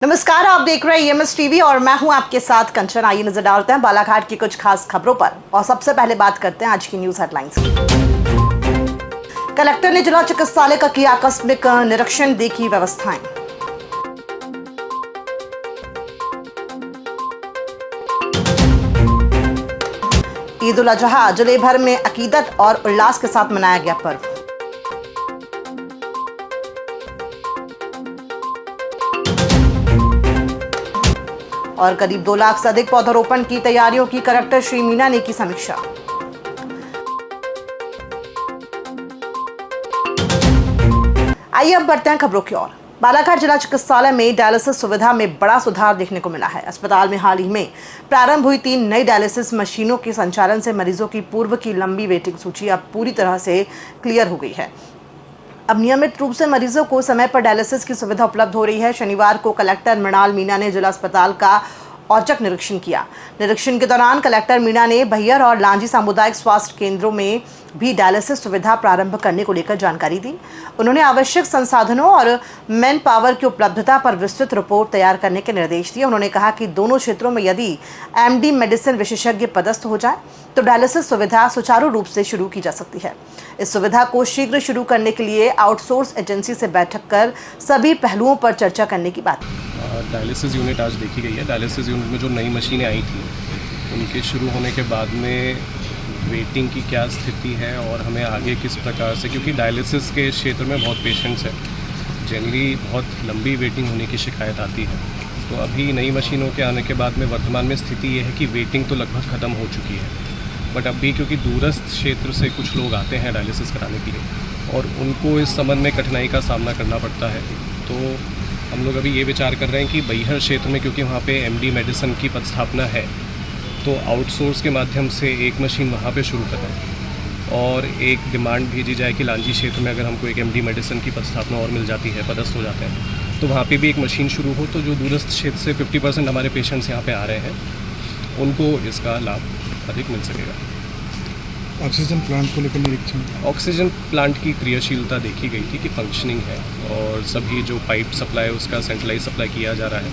नमस्कार, आप देख रहे हैं EMS टीवी और मैं हूं आपके साथ कंचन। आइए नजर डालते हैं बालाघाट की कुछ खास खबरों पर और सबसे पहले बात करते हैं आज की न्यूज हेडलाइंस की। कलेक्टर ने जिला चिकित्सालय का किया आकस्मिक निरीक्षण, देखी व्यवस्थाएं। ईद उल अजहा जिले भर में अकीदत और उल्लास के साथ मनाया गया पर्व। और करीब 2 लाख से अधिक पौधारोपण की तैयारियों की कलेक्टर श्री मीना ने की समीक्षा। आइए अब बढ़ते हैं खबरों की ओर। बालाघाट जिला चिकित्सालय में डायलिसिस सुविधा में बड़ा सुधार देखने को मिला है। अस्पताल में हाल ही में प्रारंभ हुई 3 नई डायलिसिस मशीनों के संचालन से मरीजों की पूर्व की लंबी वेटिंग सूची अब पूरी तरह से क्लियर हो गई है। अब नियमित रूप से मरीजों को समय पर डायलिसिस की सुविधा उपलब्ध हो रही है। शनिवार को कलेक्टर मृणाल मीना ने जिला अस्पताल का औचक निरीक्षण किया। निरीक्षण के दौरान कलेक्टर मीना ने बहियर और लांजी सामुदायिक स्वास्थ्य केंद्रों में भी डायलिसिस सुविधा प्रारंभ करने को लेकर जानकारी दी। उन्होंने आवश्यक संसाधनों और मैन पावर की उपलब्धता पर विस्तृत रिपोर्ट तैयार करने के निर्देश दिए। उन्होंने कहा कि दोनों क्षेत्रों में यदि MD मेडिसिन विशेषज्ञ पदस्थ हो जाए तो डायलिसिस सुविधा सुचारू रूप से शुरू की जा सकती है। इस सुविधा को शीघ्र शुरू करने के लिए आउटसोर्स एजेंसी से बैठक कर सभी पहलुओं पर चर्चा करने की बात। डायलिसिस यूनिट आज देखी गई है। डायलिसिस यूनिट में जो नई मशीनें आई थी उनके शुरू होने के बाद में वेटिंग की क्या स्थिति है और हमें आगे किस प्रकार से, क्योंकि डायलिसिस के क्षेत्र में बहुत पेशेंट्स हैं, जनरली बहुत लंबी वेटिंग होने की शिकायत आती है। तो अभी नई मशीनों के आने के बाद में वर्तमान में स्थिति ये है कि वेटिंग तो लगभग ख़त्म हो चुकी है, बट अभी क्योंकि दूरस्थ क्षेत्र से कुछ लोग आते हैं डायलिसिस कराने के लिए और उनको इस संबंध में कठिनाई का सामना करना पड़ता है, तो हम लोग अभी ये विचार कर रहे हैं कि बहियर क्षेत्र में, क्योंकि वहाँ पे MD मेडिसिन की पदस्थापना है, तो आउटसोर्स के माध्यम से एक मशीन वहाँ पे शुरू करें और एक डिमांड भेजी जाए कि लांजी क्षेत्र में अगर हमको एक MD मेडिसिन की पदस्थापना और मिल जाती है, पदस्थ हो जाते हैं, तो वहाँ पे भी एक मशीन शुरू हो, तो जो दूरस्थ क्षेत्र से 50% हमारे पेशेंट्स यहाँ पे आ रहे हैं उनको इसका लाभ अधिक मिल सकेगा। ऑक्सीजन प्लांट को लेकर निरीक्षण। ऑक्सीजन प्लांट की क्रियाशीलता देखी गई थी कि फंक्शनिंग है और सभी जो पाइप सप्लाई उसका सेंट्रलाइज सप्लाई किया जा रहा है,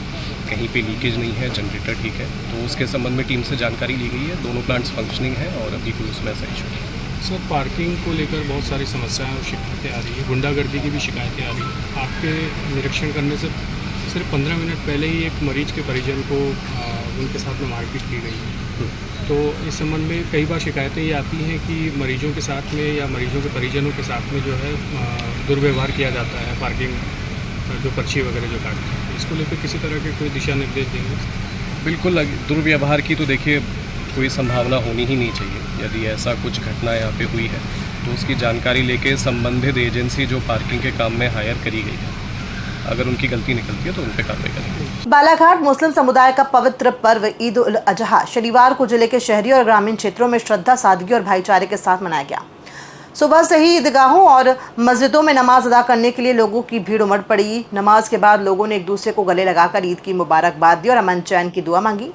कहीं पे लीकेज नहीं है, जनरेटर ठीक है, तो उसके संबंध में टीम से जानकारी ली गई है। दोनों प्लांट्स फंक्शनिंग है और अभी कोई उसमें ऐसा इशू नहीं है। सर, पार्किंग को लेकर बहुत सारी समस्याएं और शिकायतें आ रही है, गुंडागर्दी की भी शिकायतें आ रही है। आपके निरीक्षण करने से सिर्फ 15 मिनट पहले ही एक मरीज के परिजन को उनके साथ में मारपीट की गई है, तो इस संबंध में कई बार शिकायतें ये आती हैं कि मरीजों के साथ में या मरीजों के परिजनों के साथ में जो है दुर्व्यवहार किया जाता है, पार्किंग जो पर्ची वगैरह जो काटते हैं, इसको लेकर किसी तरह के कोई दिशा निर्देश देंगे? बिल्कुल, दुर्व्यवहार की तो देखिए कोई संभावना होनी ही नहीं चाहिए। यदि ऐसा कुछ घटना यहाँ पे हुई है तो उसकी जानकारी लेके संबंधित एजेंसी जो पार्किंग के काम में हायर करी गई है, अगर उनकी गलती निकलती है तो उन पर कार्रवाई करेंगे। बालाघाट मुस्लिम समुदाय का पवित्र पर्व ईद उल अजहा शनिवार को जिले के शहरी और ग्रामीण क्षेत्रों में श्रद्धा, सादगी और भाईचारे के साथ मनाया गया। सुबह से ही ईदगाहों और मस्जिदों में नमाज अदा करने के लिए लोगों की भीड़ उमड़ पड़ी। नमाज के बाद लोगों ने एक दूसरे को गले लगाकर ईद की मुबारकबाद दी और अमन चैन की दुआ मांगी।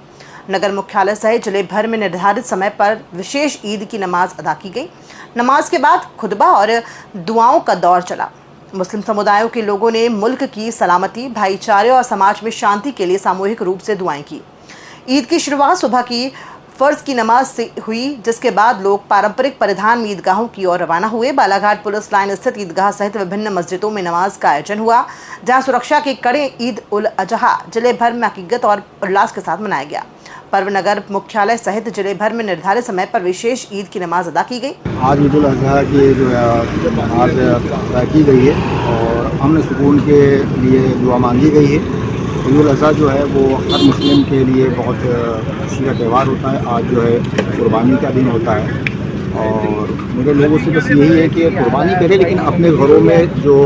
नगर मुख्यालय सहित जिले भर में निर्धारित समय पर विशेष ईद की नमाज अदा की गई। नमाज के बाद खुतबा और दुआओं का दौर चला। मुस्लिम समुदायों के लोगों ने मुल्क की सलामती, भाईचारे और समाज में शांति के लिए सामूहिक रूप से दुआएं की। ईद की शुरुआत सुबह की फर्ज की नमाज से हुई, जिसके बाद लोग पारंपरिक परिधान में ईदगाहों की ओर रवाना हुए। बालाघाट पुलिस लाइन स्थित ईदगाह सहित विभिन्न मस्जिदों में नमाज का आयोजन हुआ, जहां सुरक्षा के कड़े ईद उल अजहा जिले भर में अकीदत और उल्लास के साथ मनाया गया। पर्व नगर मुख्यालय सहित जिले भर में निर्धारित समय पर विशेष ईद की नमाज अदा की गई। आज ईद उल अजहा की जो है नमाज अदा की गई है और अमन सुकून के लिए दुआ मांगी गई है। ईद उल अजहा जो है वो हर मुस्लिम के लिए बहुत खुशी का त्यौहार होता है। आज जो है कुर्बानी का दिन होता है और मेरे लोगों से बस यही है कि कुर्बानी करें, लेकिन अपने घरों में जो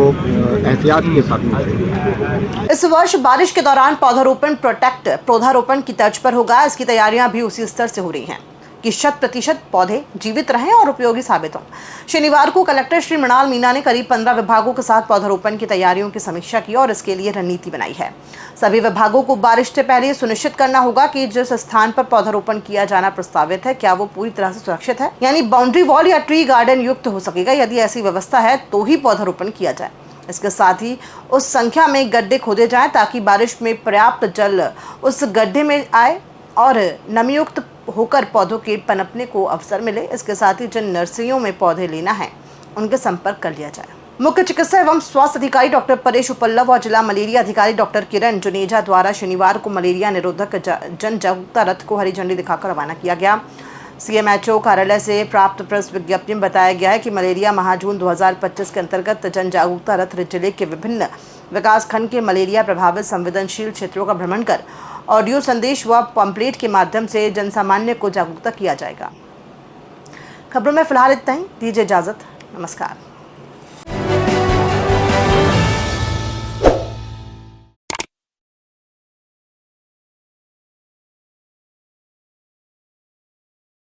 एहतियात के साथ में करें। इस वर्ष बारिश के दौरान पौधारोपण की तर्ज पर होगा। इसकी तैयारियां भी उसी स्तर से हो रही हैं कि 100% पौधे जीवित रहें और उपयोगी साबित हों। शनिवार को कलेक्टर श्री मृणाल मीना ने करीब 15 विभागों के साथ पौधारोपण की तैयारियों की समीक्षा की और इसके लिए रणनीति बनाई है। सभी विभागों को बारिश से पहले सुनिश्चित करना होगा कि जिस स्थान पर पौधारोपण किया जाना प्रस्तावित है, क्या वो पूरी तरह से सुरक्षित है, यानी बाउंड्री वॉल या ट्री गार्डन युक्त हो सकेगा। यदि ऐसी व्यवस्था है तो ही पौधारोपण किया जाए। इसके साथ ही उस संख्या में गड्ढे खोदे जाएं ताकि बारिश में पर्याप्त जल उस गड्ढे में आए और नमीयुक्त होकर पौधों के पनपने को अवसर मिले। इसके साथ ही जिन नर्सरियों में पौधे लेना है उनके संपर्क कर लिया जाए। मुख्य चिकित्सा एवं स्वास्थ्य अधिकारी डॉक्टर परेश उपल्लव और जिला मलेरिया अधिकारी डॉक्टर किरण जुनेजा द्वारा शनिवार को मलेरिया निरोधक जन जागरूकता रथ को हरी झंडी दिखाकर रवाना किया गया। CMHO कार्यालय से प्राप्त प्रेस विज्ञप्ति में बताया गया है कि मलेरिया महाजून 2025 के अंतर्गत जन जागरूकता रथ जिले के विभिन्न विकास खंड के मलेरिया प्रभावित संवेदनशील क्षेत्रों का भ्रमण कर ऑडियो संदेश व पंपलेट के माध्यम से जनसामान्य को जागरूकता किया जाएगा। खबरों में फिलहाल इतना ही। दीजिए इजाजत। नमस्कार।